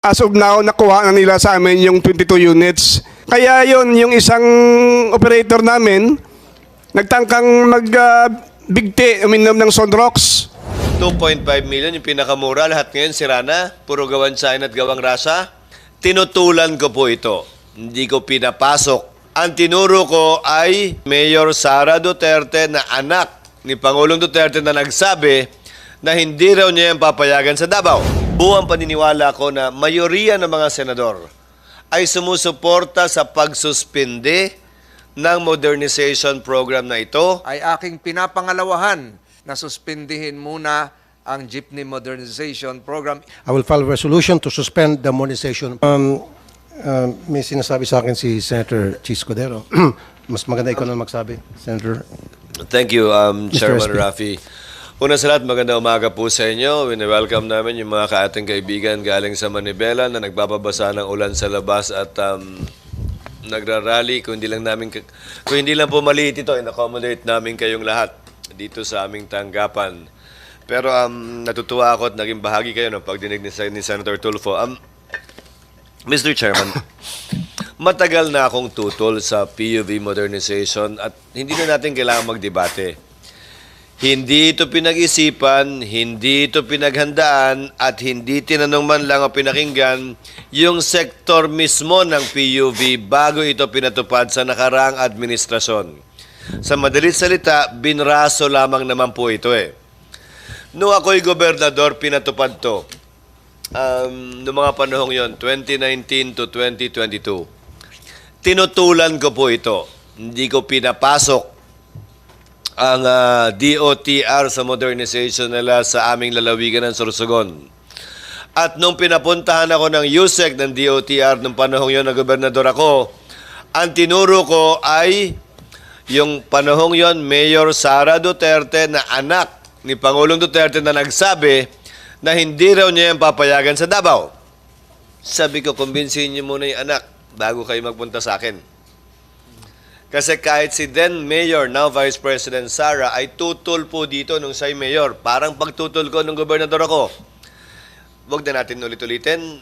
as of now, nakuha na nila sa amin yung 22 units. Kaya yon yung isang operator namin, nagtangkang magbigti, uminom ng Sonrox. 2.5 million yung pinakamura. Lahat ngayon sira na. Puro gawang China at gawang Russia. Tinutulan ko po ito. Hindi ko pinapasok. Ang tinuro ko ay Mayor Sara Duterte na anak ni Pangulong Duterte na nagsabi na hindi raw niya yung papayagan sa Davao. Buwang paniniwala ko na mayoriya ng mga senador ay sumusuporta sa pagsuspinde ng modernization program na ito. Ay aking pinapangalawahan na suspindihin muna ang jeepney modernization program. I will file a resolution to suspend the modernization. May sinasabi sa akin si Senator Chis Codero. Mas maganda ikaw na magsabi, Senator. Thank you, Chairman SP. Rafi. Una sa lahat, magandang umaga po sa inyo. Wini-welcome namin yung mga kaating kaibigan galing sa Manibela na nagbababasa ng ulan sa labas at nagrarally. Kung hindi lang po maliit ito, in-accommodate namin kayong lahat dito sa aming tanggapan. Pero natutuwa ako at naging bahagi kayo ng pagdinig ni Senator Tulfo. Mr. Chairman, matagal na akong tutol sa PUV modernization at hindi na natin kailangan magdebate. Hindi ito pinag-isipan, hindi ito pinaghandaan at hindi tinanong man lang o pinakinggan yung sektor mismo ng PUV bago ito pinatupad sa nakaraang administrasyon. Sa madalit salita, binraso lamang naman po ito eh. Noong ako'y gobernador, pinatupad to. Noong mga panahong yon, 2019 to 2022. Tinutulan ko po ito. Hindi ko pinapasok ang DOTR sa modernization nila sa aming lalawigan ng Sorsogon. At nung pinapuntahan ako ng USEC ng DOTR nung panahong yon na gobernador ako, ang tinuro ko ay yung panahong yon, Mayor Sara Duterte na anak ni Pangulong Duterte na nagsabi na hindi raw niya yung papayagan sa Davao. Sabi ko, kumbinsihin niyo muna yung anak bago kayo magpunta sa akin. Kasi kahit si then Mayor, now Vice President Sara, ay tutol po dito nung siya'y Mayor. Parang pagtutol ko nung gobernador ako. Huwag na natin ulit-ulitin.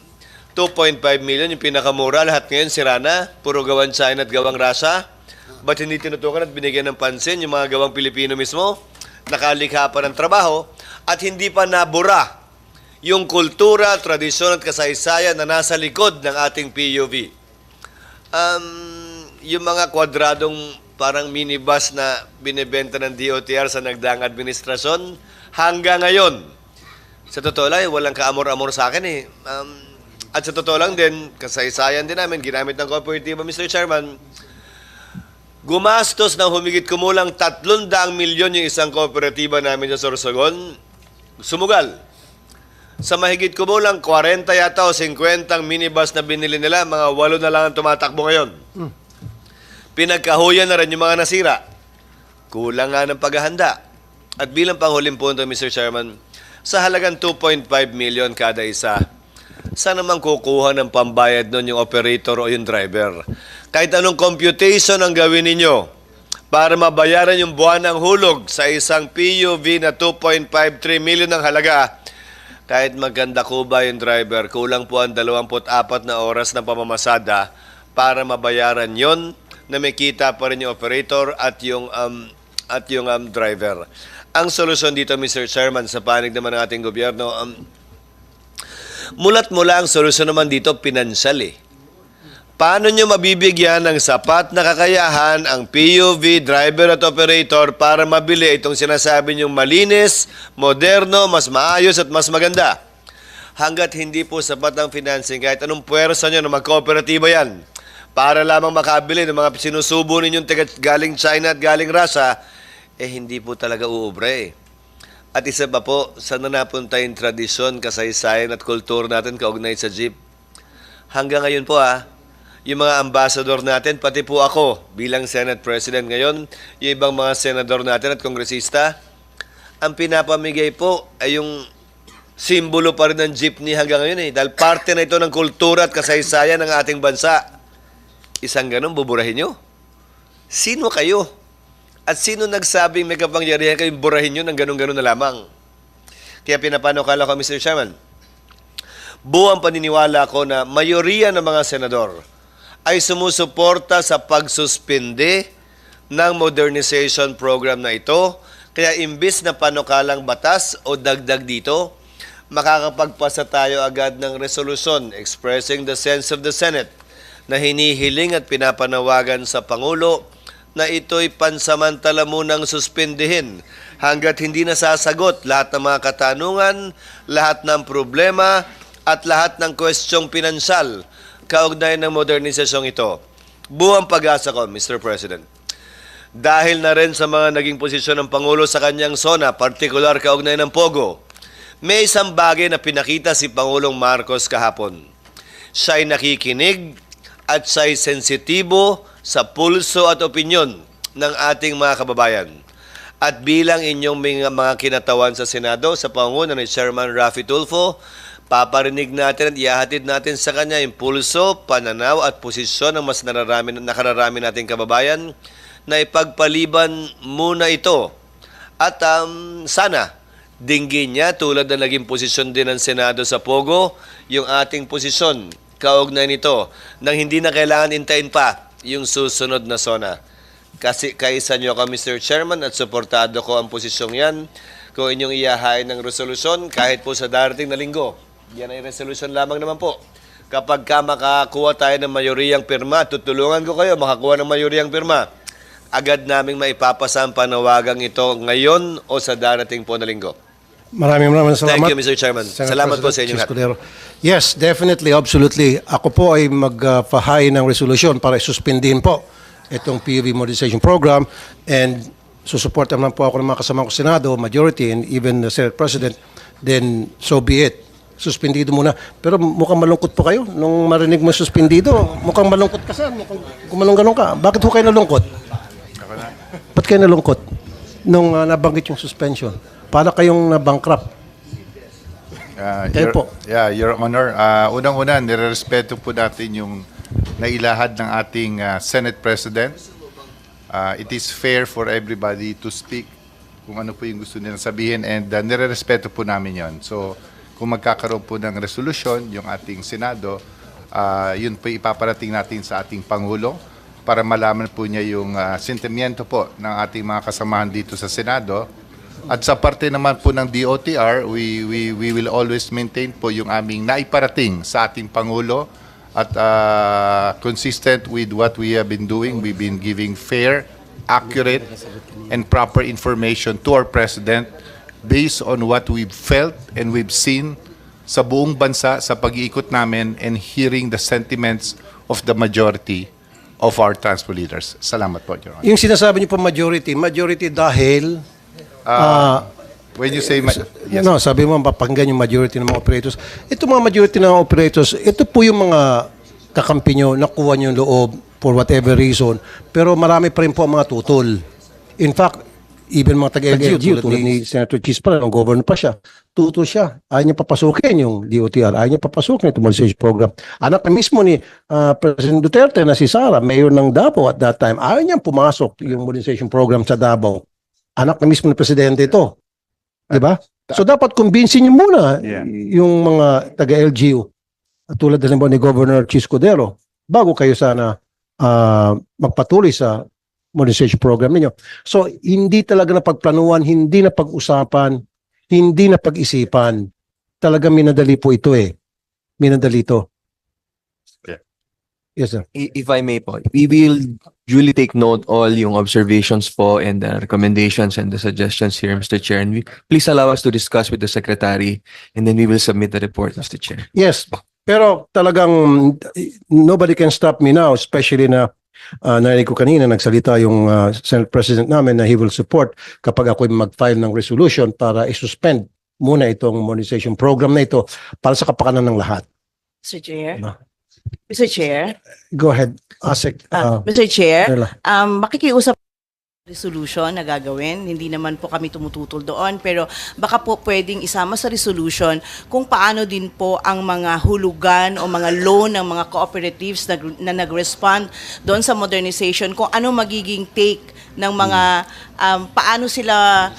2.5 million yung pinakamura. Lahat ngayon sira na. Puro gawang China at gawang Russia. Ba't hindi tinutukan at binigyan ng pansin yung mga gawang Pilipino mismo? Nakalikha pa ng trabaho at hindi pa nabura yung kultura, tradisyon at kasaysayan na nasa likod ng ating PUV. Yung mga kwadradong parang minibus na binibenta ng DOTR sa nagdaang administrasyon, hanggang ngayon, sa totoo lang, walang kaamor-amor sa akin eh. At sa totoo lang din, kasaysayan din namin, ginamit ng kooperatiba, Mr. Chairman, gumastos ng humigit kumulang 300 milyon yung isang kooperatiba namin sa Sorsogon, sumugal. Sa mahigit kumulang 40 yata o 50 minibus na binili nila, mga 8 na lang ang tumatakbo ngayon. Pinagkahuyan na rin yung mga nasira. Kulang nga ng paghahanda. At bilang panghuling punto, Mr. Chairman, sa halagang 2.5 million kada isa, saan naman kukuha ng pambayad nun yung operator o yung driver? Kahit anong computation ang gawin ninyo para mabayaran yung buwan ng hulog sa isang PUV na 2.53 million ang halaga, kahit maganda ko ba yung driver, kulang po ang 24 na oras na pamamasada para mabayaran yon na may kita pa rin yung operator at yung driver. Ang solusyon dito, Mr. Chairman, sa panig naman ng ating gobyerno, mulat mula ang solusyon naman dito, pinansyal eh. Paano nyo mabibigyan ng sapat na kakayahan ang PUV, driver at operator para mabili itong sinasabi nyong malinis, moderno, mas maayos at mas maganda? Hanggat hindi po sapat ang financing, kahit anong puwersa nyo na magkooperatiba yan, para lamang makabili ng mga sinusubo ninyong galing China at galing Russia, hindi po talaga uubre. At isa pa po, saan na napunta yung tradisyon, kasaysayan at kultura natin kaugnay sa jeep? Hanggang ngayon po yung mga ambassador natin, pati po ako bilang Senate President ngayon, yung ibang mga senador natin at kongresista, ang pinapamigay po ay yung simbolo pa rin ng jeepney hanggang ngayon dahil parte na ito ng kultura at kasaysayan ng ating bansa. Isang ganun, buburahin nyo? Sino kayo? At sino nagsabing may kapangyarihan kayong burahin nyo ng ganun-ganun na lamang? Kaya pinapanukala ko, Mr. Chairman, buwang paniniwala ko na mayoriya ng mga senador ay sumusuporta sa pagsuspinde ng modernization program na ito. Kaya imbis na panukalang batas o dagdag dito, makakapagpasa tayo agad ng resolusyon expressing the sense of the Senate na hinihiling at pinapanawagan sa Pangulo na ito'y pansamantala munang suspindihin hanggat hindi nasasagot lahat ng mga katanungan, lahat ng problema at lahat ng kwestyong pinansyal kaugnay ng modernisasyong ito. Buwang pag-asa ko, Mr. President. Dahil na rin sa mga naging posisyon ng Pangulo sa kanyang zona, partikular kaugnay ng Pogo, may isang bagay na pinakita si Pangulong Marcos kahapon. Siya'y nakikinig at siya'y sensitibo sa pulso at opinyon ng ating mga kababayan. At bilang inyong mga kinatawan sa Senado, sa pangunguna ni Chairman Raffy Tulfo, paparinig natin at ihahatid natin sa kanya yung pulso, pananaw at posisyon ng mas nakararami nating kababayan na ipagpaliban muna ito. At sana, dinggin niya tulad na naging posisyon din ng Senado sa Pogo, yung ating posisyon, kaugnay nito, nang hindi na kailangan intayin pa yung susunod na zona. Kasi kaisa niyo ka, Mr. Chairman, at suportado ko ang posisyong yan kung inyong iyahain ng resolusyon kahit po sa darating na linggo. Yan ay resolusyon lamang naman po. Kapag makakuha tayo ng mayoriyang pirma, tutulungan ko kayo makakuha ng mayoriyang pirma. Agad naming maipapasa ang panawagang ito ngayon o sa darating po na linggo. Maraming salamat. Thank you, Mr. Chairman. Senator Salamat po President sa inyong lahat. Escudero. Yes, definitely, absolutely. Ako po ay magpahain ng resolusyon para isuspindihin po itong PUV Modernization Program, and susupport naman po ako ng mga kasama ko Senado, majority, and even the Senate President, then so be it. Suspindido muna. Pero mukhang malungkot po kayo nung marinig mo suspindido. Mukhang malungkot ka saan. Mukhang gumalong-galong ka. Bakit po kayo nalungkot? Ba't kayo nalungkot nung nabanggit yung suspension? Para kayong na-bankrupt. Kayo po. Your Honor, unang-una, nirerespeto po natin yung nailahad ng ating Senate President. It is fair for everybody to speak kung ano po yung gusto nilang sabihin, and nirerespeto po namin yon. So, kung magkakaroon po ng resolusyon yung ating Senado, yun po ipaparating natin sa ating Pangulo para malaman po niya yung sentimiento po ng ating mga kasamahan dito sa Senado. At sa parte naman po ng DOTR, we will always maintain po yung aming naiparating sa ating Pangulo at consistent with what we have been doing. We've been giving fair, accurate, and proper information to our President based on what we've felt and we've seen sa buong bansa sa pag-iikot namin and hearing the sentiments of the majority of our transport leaders. Salamat po, Your Honor. Yung sinasabi niyo po majority dahil When you say... yes. no, sabi mo mapapakinggan yung majority ng mga operators. Ito mga majority ng mga operators, ito po yung mga kakampi nyo, nakuha nyo yung loob for whatever reason, pero marami pa rin po ang mga tutol. In fact, even mga taga-LGU, tulad ni Senator Cheese pa, nung governor pa siya, tutol siya. Ayaw niya papasukin yung DOTR, ayaw niya papasukin yung modernization program. Anak na mismo ni President Duterte na si Sara, mayor ng Davao at that time, ayaw niya pumasok yung modernization program sa Davao. Anak na mismo ni Presidente ito. Diba? So dapat kumbinsin niyo muna yung mga taga-LGU tulad na ni Governor Cheese Escudero bago kayo sana magpatuloy sa modernization program ninyo. So hindi talaga napagplanuhan, hindi na pag-usapan, hindi na pag-isipan. Talagang minadali po ito eh. Minadali ito. Yes, sir. If I may po, we will duly take note all yung observations po and the recommendations and the suggestions here, Mr. Chair. And please allow us to discuss with the Secretary and then we will submit the report, Mr. Chair. Yes. Pero talagang nobody can stop me now, especially na narinig ko kanina, nagsalita yung Senate President namin na he will support kapag ako mag-file ng resolution para isuspend muna itong modernization program na ito para sa kapakanan ng lahat. Mr. Chair. No. Mr. Chair. Go ahead, Asik. Mr. Chair, Carla. makikiusap resolution na gagawin. Hindi naman po kami tumututol doon, pero baka po pwedeng isama sa resolution kung paano din po ang mga hulugan o mga loan ng mga cooperatives na nag-respond doon sa modernization, kung ano magiging take ng mga, paano sila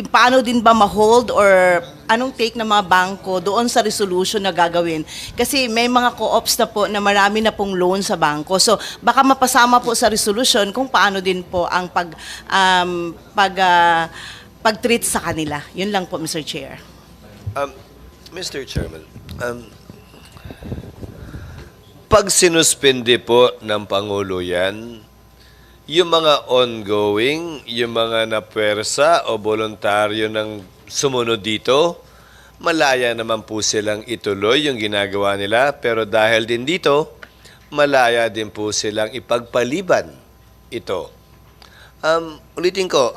paano din ba ma-hold or anong take ng mga bangko doon sa resolution na gagawin? Kasi may mga co-ops na po na marami na pong loan sa bangko. So baka mapasama po sa resolution kung paano din po ang pag-treat sa kanila. Yun lang po, Mr. Chair. Mr. Chairman, pag sinuspindi po ng Pangulo yan, yung mga ongoing, yung mga napwersa o voluntaryo ng sumunod dito, malaya naman po silang ituloy yung ginagawa nila. Pero dahil din dito, malaya din po silang ipagpaliban ito. Ulitin ko,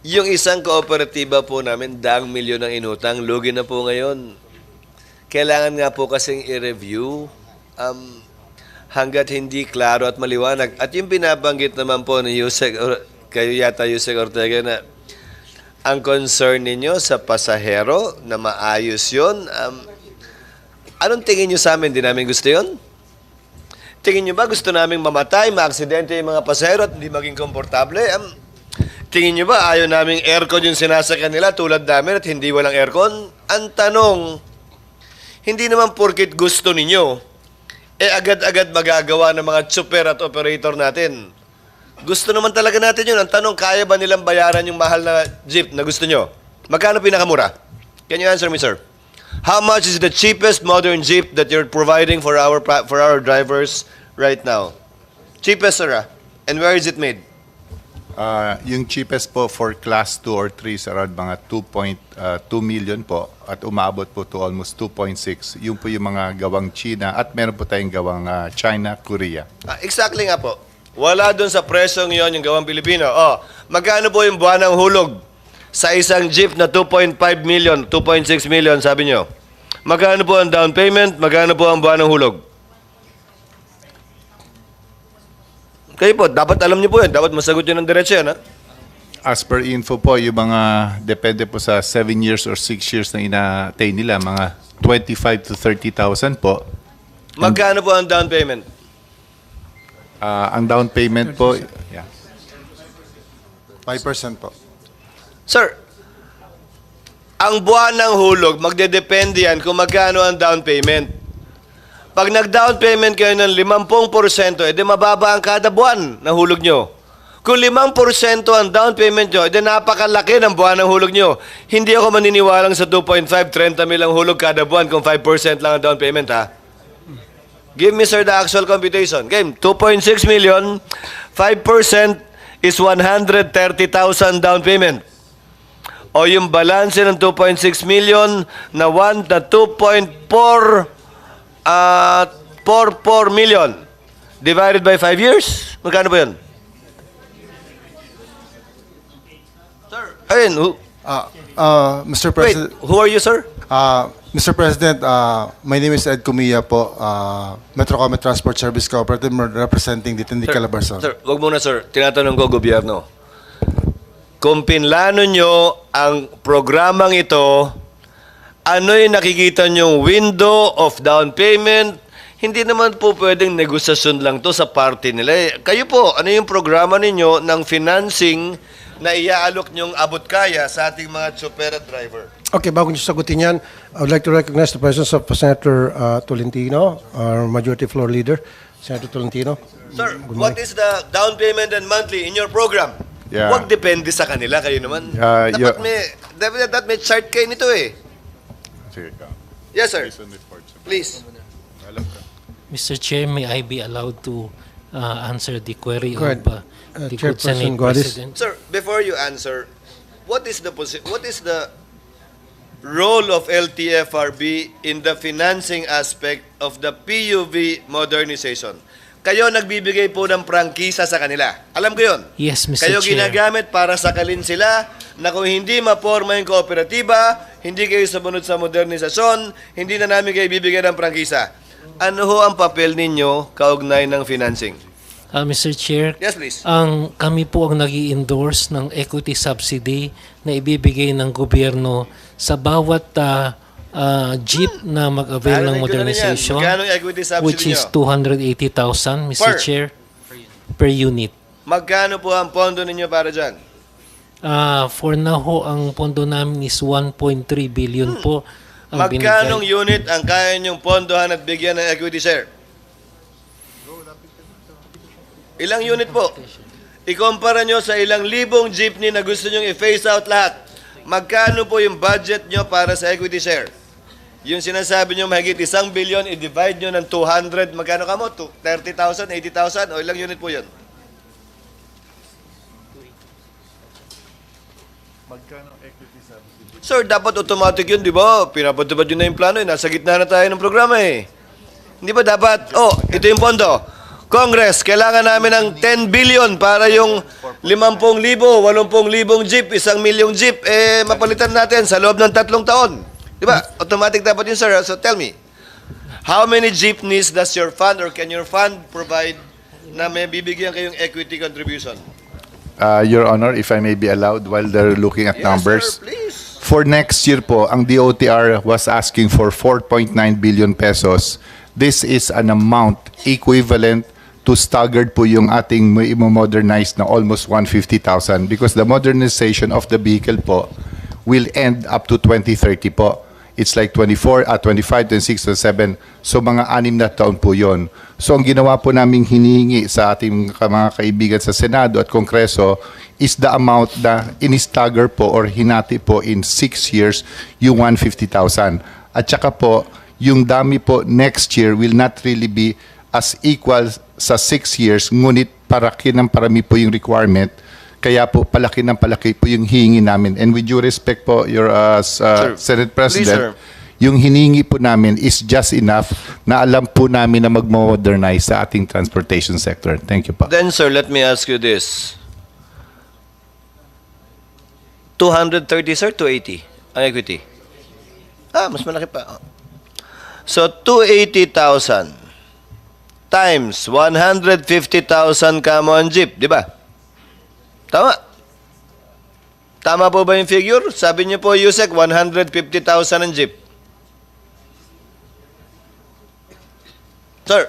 yung isang kooperatiba po namin, 100 milyon ang inutang, lugi na po ngayon. Kailangan nga po kasing i-review hanggat hindi klaro at maliwanag. At yung binabanggit naman po ni kayo yata Yusek Ortega na ang concern ninyo sa pasahero na maayos yun, anong tingin nyo sa amin? Di namin gusto yun? Tingin nyo ba gusto namin mamatay, maaksidente yung mga pasahero at hindi maging komportable? Tingin nyo ba ayaw naming aircon yung sinasakyan nila tulad namin at hindi walang aircon? Ang tanong, hindi naman porkit gusto ninyo, agad-agad magagawa ng mga super at operator natin. Gusto naman talaga natin yun. Ang tanong, kaya ba nilang bayaran yung mahal na jeep na gusto nyo? Magkano pinakamura? Can you answer me, sir? How much is the cheapest modern jeep that you're providing for our drivers right now? Cheapest, sir, and where is it made? Yung cheapest po for class 2 or 3 is around mga 2.2 million po at umabot po to almost 2.6. Yung po yung mga gawang China at meron po tayong gawang China, Korea. Exactly nga po. Wala doon sa presyong yon yung gawang Pilipino. Magkano po yung buwan ng hulog sa isang jeep na 2.5 million, 2.6 million, sabi nyo? Magkano po ang down payment? Magkano po ang buwan ng hulog? Kayo po, dapat alam niyo po yan. Dapat masagot nyo ng diretso yan, ha? As per info po, yung mga depende po sa 7 years or 6 years na ina-attain nila, mga 25 to 30,000 po. Magkano po ang down payment? Ang down payment po, yeah. 5% po. Sir, ang buwan ng hulog, magdedepende yan kung magkano ang down payment. Pag nag-down payment kayo ng 50%, edi mababa ang kada buwan na hulog nyo. Kung 5% ang down payment nyo, edi napakalaki ng buwan ng hulog nyo. Hindi ako maniniwalang sa 2.5, 30 mil ang hulog kada buwan kung 5% lang ang down payment, ha? Give me, sir, the actual computation. Game, 2.6 million, 5% is 130,000 down payment. O yung balance ng 2.6 million na 2.4 4 million divided by 5 years. Magkano ba yun? Sir, ayun. Mr. Wait, President, who are you, sir? Mr. President, my name is Ed Cumilla po, Metrocomet Transport Service Cooperative representing Ditindi Calabarzon. Sir, wag muna, sir. Tinatanong ko, gobyerno. Kung pinlano nyo ang programang ito, ano yung nakikita nyong window of down payment? Hindi naman po pwedeng negosasyon lang to sa party nila. Kayo po, ano yung programa ninyo ng financing na iaalok nyong abot kaya sa ating mga chopper at driver? Okay, bago niyo sagutin yan, I would like to recognize the presence of Senator Tolentino, our Majority Floor Leader. Senator Tolentino. Sir, what is the down payment and monthly in your program? Yeah. Huwag depende sa kanila, kayo naman. Dapat may chart kayo nito eh. Sige ka. Yes, sir. Based on reports. Please. Alam ka. Mr. Chair, may I be allowed to answer the query Go ahead. of the good Chairperson Senate Guadis. President? Sir, before you answer, what is the role of LTFRB in the financing aspect of the PUV modernization? Kayo nagbibigay po ng prangkisa sa kanila. Alam ko yun. Yes, Mr. Kayo Chair. ginagamit para sakalin sila na kung hindi maporma yung kooperatiba, hindi kayo sumunod sa modernisasyon, hindi na namin kayo bibigyan ng prangkisa. Ano ho ang papel ninyo kaugnay ng financing? Mr. Chair, Yes, please. kami po ang nag-i-endorse ng equity subsidy na ibibigay ng gobyerno sa bawat jeep na mag-avail ng Narinig ko na rin yan. modernization, Magkano ang equity subsidy which is nyo? 280,000, Mr. Chair, per unit. Magkano po ang pondo ninyo para dyan? For now ho, ang pondo namin is 1.3 billion po. Ang Magkanong binigay. unit ang kaya niyong pondohan at bigyan ng equity share? Ilang unit po? Ikumpara nyo sa ilang libong jeepney na gusto nyong i-phase out lahat. Magkano po yung budget nyo para sa equity share? Yung sinasabi nyo mahigit 1 billion, i-divide nyo ng 200, magkano ka mo? 30,000, 80,000, o ilang unit po yun? Sir, dapat automatic yun, di ba? Pinapatupad yun na yung plano, nasa gitna na tayo ng programa eh. Hindi ba dapat, ito yung pondo. Congress, kailangan namin ng 10 billion para yung 50,000, 80,000 jeep, 1 milyong jeep, mapalitan natin sa loob ng 3 taon. Di ba? Automatic dapat yun, sir. So tell me, how many jeepneys does your fund or can your fund provide na may bibigyan kayong equity contribution? Your Honor, if I may be allowed while they're looking at Yes, numbers. sir, please. For next year po, ang DOTR was asking for 4.9 billion pesos. This is an amount equivalent to staggered po yung ating i-modernize na almost 150,000 because the modernization of the vehicle po will end up to 2030 po. It's like 25, 26, 27. So mga 6 na taon po yon. So ang ginawa po naming hinihingi sa ating mga kaibigan sa Senado at Kongreso is the amount na in-stagger po or hinati po in 6 years yung 150,000. At saka po, yung dami po next year will not really be as equal sa 6 years, ngunit parami po yung requirement. Kaya po, palaki po yung hihingi namin. And with due respect po, your Senate President, Please, sir. yung hiningi po namin is just enough na alam po namin na mag-modernize sa ating transportation sector. Thank you po. Then, sir, let me ask you this. 230, sir, 280 ang equity. Mas malaki pa. So, 280,000 times 150,000 kamo ang jeep, di ba? Tama. Tama po ba yung figure? Sabi niyo po, Yusek, 150,000 ang jeep. Sir,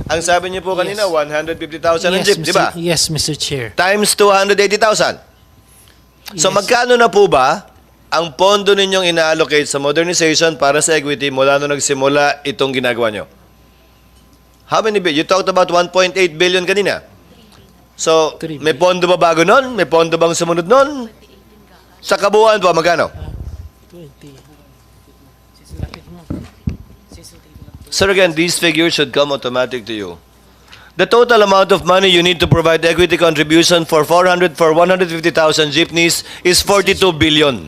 ang sabi niyo po kanina, 150,000 ang jeep, di ba? Yes, Mr. Chair. Times 280,000. So Yes. magkano na po ba ang pondo ninyong ina-allocate sa modernization para sa equity mula nung nagsimula itong ginagawa nyo? How many billion? You talked about 1.8 billion kanina. So, 3 may pondo ba bago nun? May pondo bang sumunod nun? Sa kabuuan po, magkano? 20. Sir, again, these figures should come automatic to you. The total amount of money you need to provide equity contribution for 150,000 jeepneys is 42 billion.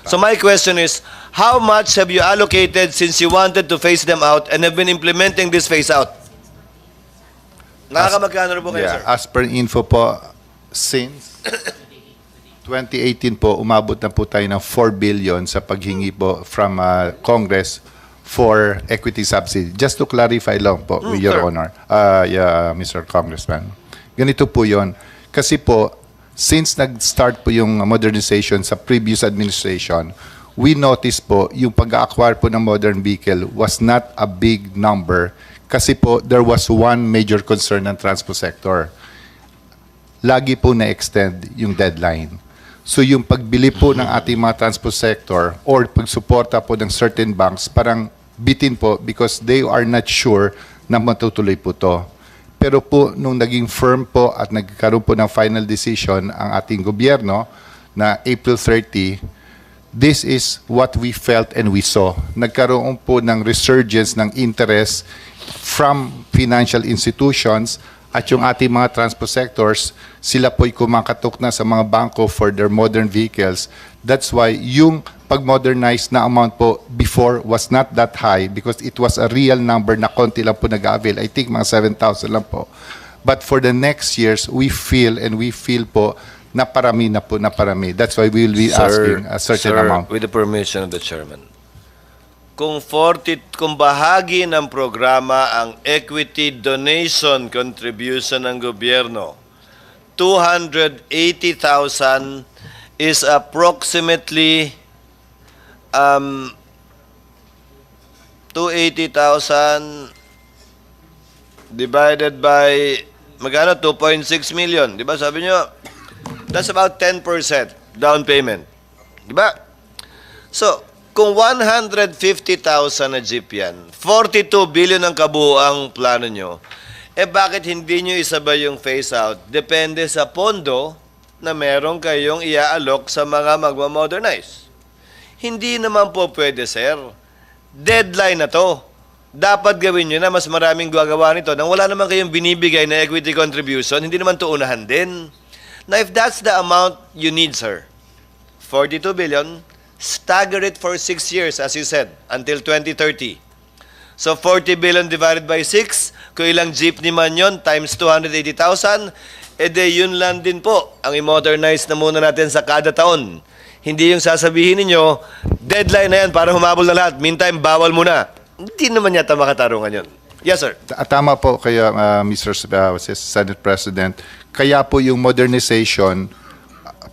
So my question is, how much have you allocated since you wanted to phase them out and have been implementing this phase out? Nakakamagkano po kayo, sir? As per info po, since 2018 po, umabot na po tayo ng 4 billion sa paghingi po from Congress for equity subsidy. Just to clarify lang po, with Your sir. Honor, Mr. Congressman. Ganito po yon. Kasi po, since nag-start po yung modernization sa previous administration, we noticed po yung pag-acquire po ng modern vehicle was not a big number kasi po there was one major concern ng transport sector. Lagi po na-extend yung deadline. So yung pagbili po ng ating mga transport sector or pagsuporta po ng certain banks, parang bitin po because they are not sure na matutuloy po to. Pero po nung naging firm po at nagkaroon po ng final decision ang ating gobyerno na April 30, this is what we felt and we saw. Nagkaroon po ng resurgence ng interest from financial institutions at yung ating mga transport sectors, sila po'y kumakatok na sa mga bangko for their modern vehicles. That's why yung pag-modernize na amount po before was not that high because it was a real number na konti lang po nag-avail. I think mga 7,000 lang po. But for the next years, we feel po na parami na po na parami. That's why we will be asking a certain amount. With the permission of the chairman. Kung bahagi ng programa ang equity donation contribution ng gobyerno, 280,000 is approximately 280,000 divided by magkano? 2.6 million. Di ba sabi nyo? That's about 10% down payment. Diba? So, kung 150,000 na jeep yan, 42 billion ang kabuuang plano nyo, bakit hindi nyo isabay yung phase out? Depende sa pondo na meron kayong iaalok sa mga magmamodernize. Hindi naman po pwede, sir. Deadline na to. Dapat gawin nyo na mas maraming gagawa nito nang wala naman kayong binibigay na equity contribution, hindi naman to unahan din. Now, if that's the amount you need, sir, 42 billion, stagger it for 6 years, as you said, until 2030. So, 40 billion divided by 6, kung ilang jeepney man yun, times 280,000, yun lang din po ang i-modernize na muna natin sa kada taon. Hindi yung sasabihin ninyo, deadline na yan para humabol na lahat. Meantime, bawal muna. Hindi naman yata makatarungan yun. Yes, sir. Tama po kayo, Mr. Senate President. Kaya po yung modernization,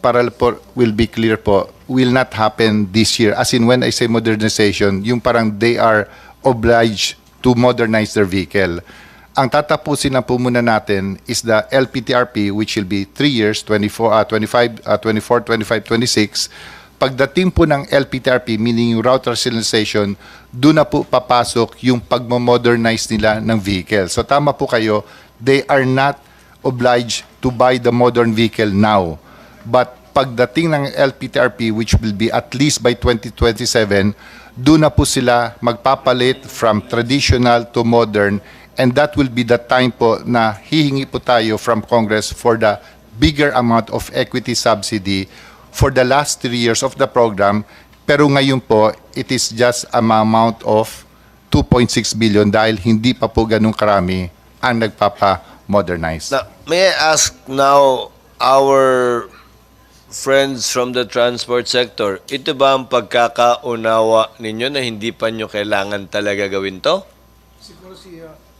para po, will be clear po, will not happen this year. As in, when I say modernization, yung parang they are obliged to modernize their vehicle. Ang tatapusin na po muna natin is the LPTRP, which will be 3 years, 24, 25, 26. Pagdating po ng LPTRP, meaning yung route rationalization, doon na po papasok yung pagmamodernize nila ng vehicle. So tama po kayo, they are not obliged to buy the modern vehicle now. But pagdating ng LPTRP, which will be at least by 2027, doon na po sila magpapalit from traditional to modern, and that will be the time po na hihingi po tayo from Congress for the bigger amount of equity subsidy for the last 3 years of the program. Pero ngayon po, it is just an amount of 2.6 billion dahil hindi pa po ganun karami ang nagpapa-modernize. Now, may I ask now our friends from the transport sector, ito ba ang pagkakaunawa ninyo na hindi pa nyo kailangan talaga gawin to?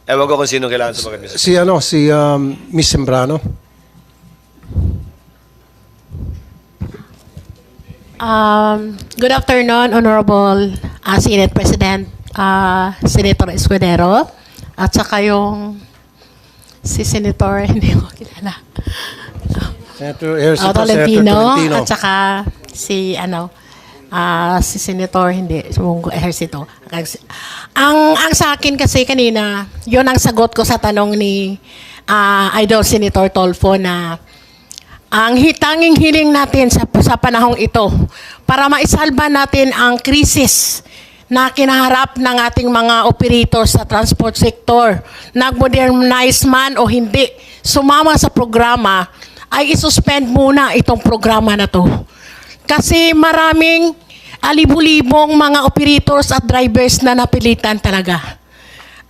Ewan ko kung sino kailangan sumagot. Si Miss Sembrano. Good afternoon, Honorable Senate President Senator Escudero, at saka yung si Senator, hindi ko kilala, Senator Tolentino, Tolentino. at saka si si Senator, hindi, sumungo ehersito. Ang sa akin kasi kanina, yun ang sagot ko sa tanong ni Idol Senator Tolfo na ang tanging hiling natin sa panahong ito para maisalba natin ang krisis na kinaharap ng ating mga operators sa transport sector, nag-modernize man o hindi, sumama sa programa, ay isuspend muna itong programa na to. Kasi maraming alibu-libong mga operators at drivers na napilitan talaga.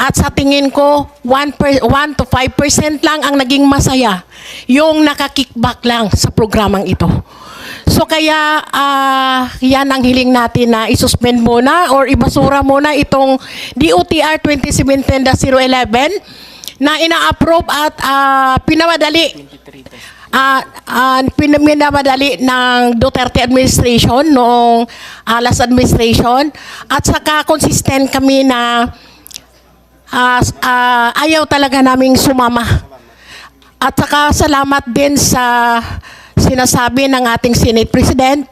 At sa tingin ko, 1 to 5% lang ang naging masaya, yung nakakickback lang sa programang ito. So kaya yan ang hiling natin na isuspend muna or ibasura muna itong DOTR 2017-011 na ina-approve at pinamadali ng Duterte administration noong last administration, at saka consistent kami na ayaw talaga naming sumama. At saka salamat din sa sinasabi ng ating Senate President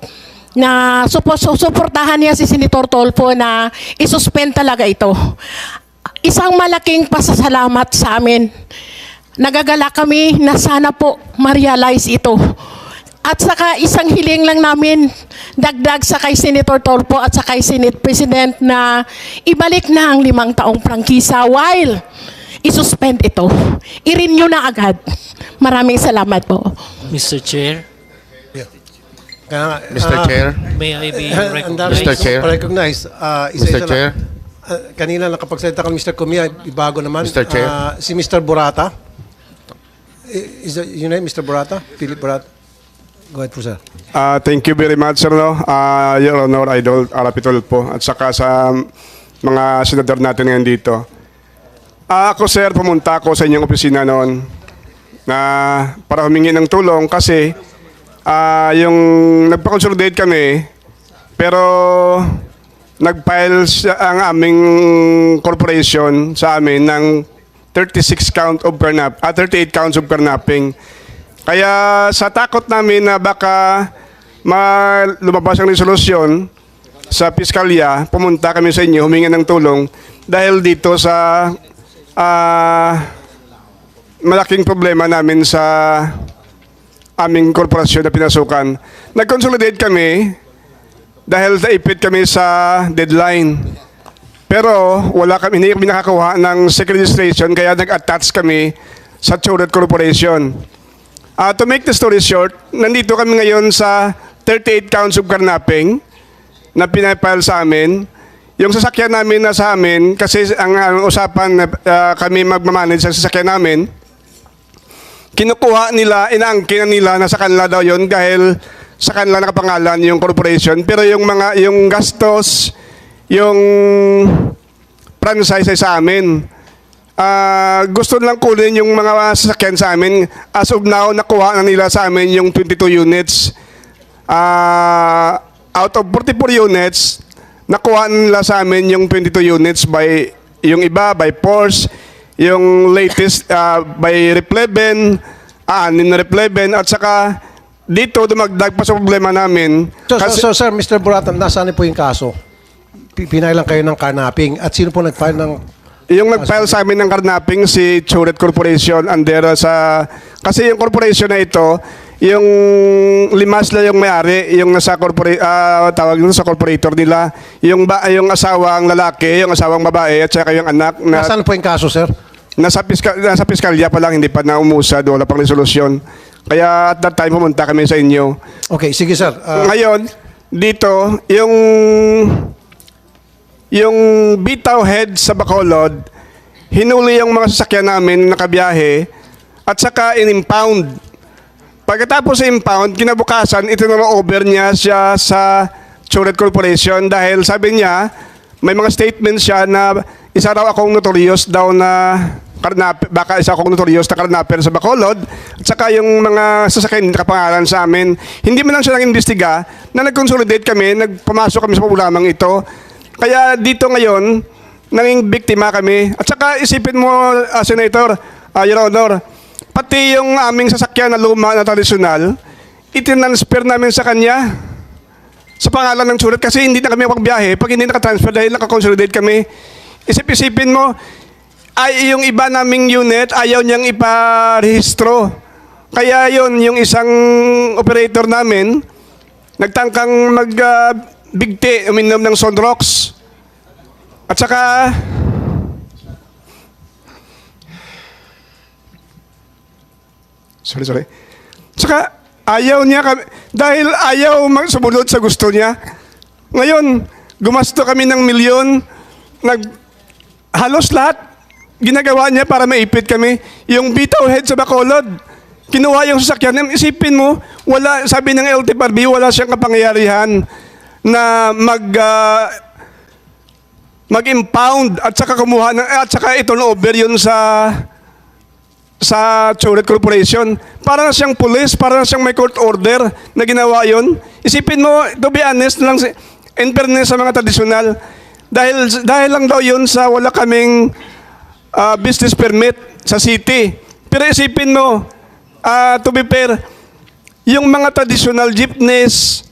na suportahan niya si Senator Tolfo na isuspend talaga ito. Isang malaking pasasalamat sa amin. Nagagala kami na sana po ma-realize ito. At saka isang hiling lang namin dagdag sa kay Senator Tolfo at sa kay Senate President na ibalik na ang 5 taong prangkisa while isuspend ito. I-renew na agad. Maraming salamat po. Mr. Chair, Mr. Chair. may I be Ang dami recognized? Mr. Chair. Recognize. Mr. Chair. Kanina nakapagsalita kang Mr. Kumia, ibago naman. Mr. Chair. Si Mr. Burata. Is that your name, Mr. Burata? Philip Burata? Go ahead po, sir. Thank you very much, sir. No? Your Honor, Idol Arapitol po. At saka sa mga senador natin ngayon dito. Ako, sir, pumunta ako sa inyong opisina noon na para humingi ng tulong kasi yung nagpa-consolidate kami pero nag-file ang aming corporation sa amin ng 38 counts of carnapping. Kaya sa takot namin na baka lumabas ang resolusyon sa piskalya, pumunta kami sa inyo, humingi ng tulong dahil dito sa malaking problema namin sa aming korporasyon na pinasukan. Nag-consolidate kami dahil naipit kami sa deadline. Pero hindi kami nakakuha ng SEC registration kaya nag-attach kami sa Choret Corporation. To make the story short, nandito kami ngayon sa 38 counts of carnapping na pinapile sa amin. Yung sasakyan namin na sa amin, kasi ang usapan na kami magmamanage sa sasakyan namin, kinukuha nila, inaangkin nila na sa kanila daw yun dahil sa kanila nakapangalan yung corporation. Pero yung gastos, yung franchise ay sa amin. Gusto lang kunin yung mga sasakyan sa amin. As of now, nakuha na nila sa amin yung 22 units. Out of 44 units, nakuha nila sa amin yung 22 units by yung iba by force, yung latest by Repleven, anin na Repleven, at saka dito dumagdag pa sa problema namin. So, sir, Mr. Buratan, nasaan po yung kaso? Pinailan kayo ng carnapping at sino po nag-file ng... Yung nag-file sa amin ng carnapping si Choret Corporation under kasi yung corporation na ito, yung limas na yung may-ari, yung nasa tawag nito sa corporator nila, yung asawang lalaki, yung asawang babae, at saka yung anak. Nasaan po yung kaso, sir? Nasa piskalya pa lang, hindi pa naumusad, wala pang resolusyon. Kaya at that time pumunta kami sa inyo. Okay, sige, sir. Ngayon, dito, yung bitaw head sa Bacolod, hinuli yung mga sasakyan namin na nakabiyahe at saka in-impound. Pagkatapos sa impound, kinabukasan, itinuro-over niya siya sa Choret Corporation dahil sabi niya, may mga statements siya na isa raw akong notorious daw na baka isa akong notorious na karnaper sa Bacolod at saka yung mga sasakyan nakapangalan sa amin. Hindi man lang siya nag-imbestiga na nag-consolidate kami, nagpamasok kami sa problemang ito. Kaya dito ngayon, nanging biktima kami. At saka isipin mo, Senator, Your Honor, pati yung aming sasakyan na luma na tradisyonal, itinransfer namin sa kanya sa pangalan ng sulat kasi hindi na kami magbiyahe pag hindi nakatransfer dahil nakakonsolidate kami. Isipin mo, ay yung iba naming unit, ayaw niyang iparehistro. Kaya yon yung isang operator namin, nagtangkang magbigti, uminom ng Sonrox. At saka, sorry. Saka, ayaw niya kami, dahil ayaw sumunod sa gusto niya. Ngayon, gumasto kami ng milyon, halos lahat, ginagawa niya para maipit kami. Yung bitaw head sa Bacolod, kinuha yung sasakyan. Isipin mo, sabi ng LTFRB, wala siyang kapangyarihan na mag-impound at saka kumuha at saka i-turn over yun sa Choret Corporation. Para na siyang police, para na siyang may court order na ginawa yun. Isipin mo, to be honest lang, in fairness sa mga tradisyonal, dahil lang daw yun sa wala kaming business permit sa city. Pero isipin mo, to be fair, yung mga traditional jeepneys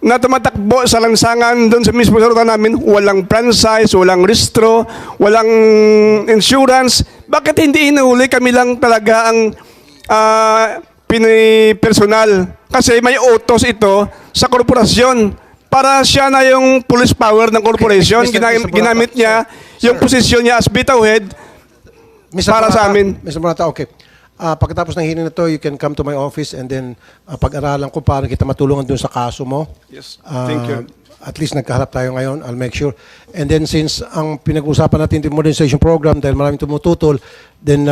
na tumatakbo sa lansangan doon sa mismo sa ruta namin, walang franchise, walang restro, walang insurance. Bakit hindi inuhuli? Kami lang talaga ang pinipersonal. Kasi may utos ito sa korporasyon. Para siya na yung police power ng corporation. Ginamit niya yung posisyon niya as bitaw head para sa amin. Mr. Morata, okay. Pagkatapos ng hearing na to, you can come to my office and then pag-aralan ko paano kita matulungan dun sa kaso mo. Yes, thank you. At least nagkaharap tayo ngayon, I'll make sure. And then since ang pinag-usapan natin yung modernization program, dahil maraming tumututol, then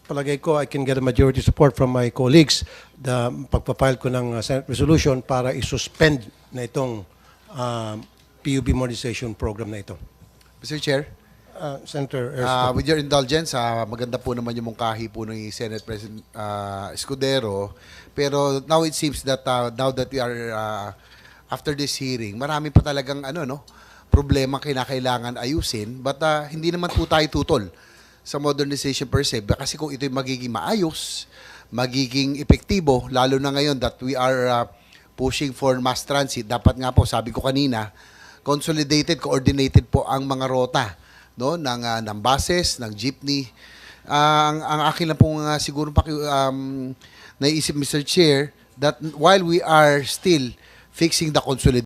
palagay ko I can get a majority support from my colleagues the pagpapile ko ng Senate resolution para i-suspend na itong PUB modernization program na ito. Mr. Chair, Senator Erskine. with your indulgence, maganda po naman yung mungkahi po ng Senate President Escudero. Pero now it seems that now that we are after this hearing, marami pa talagang problema kinakailangan ayusin. But hindi naman po tayo tutol sa modernization per se. Kasi kung ito'y magiging maayos, magiging epektibo, lalo na ngayon that we are pushing for mass transit, dapat nga po, sabi ko kanina, consolidated, coordinated po ang mga rota, no, ng buses, ng jeepney. Ang akin lang pong siguro naiisip, Mr. Chair, that while we are still fixing the consolidation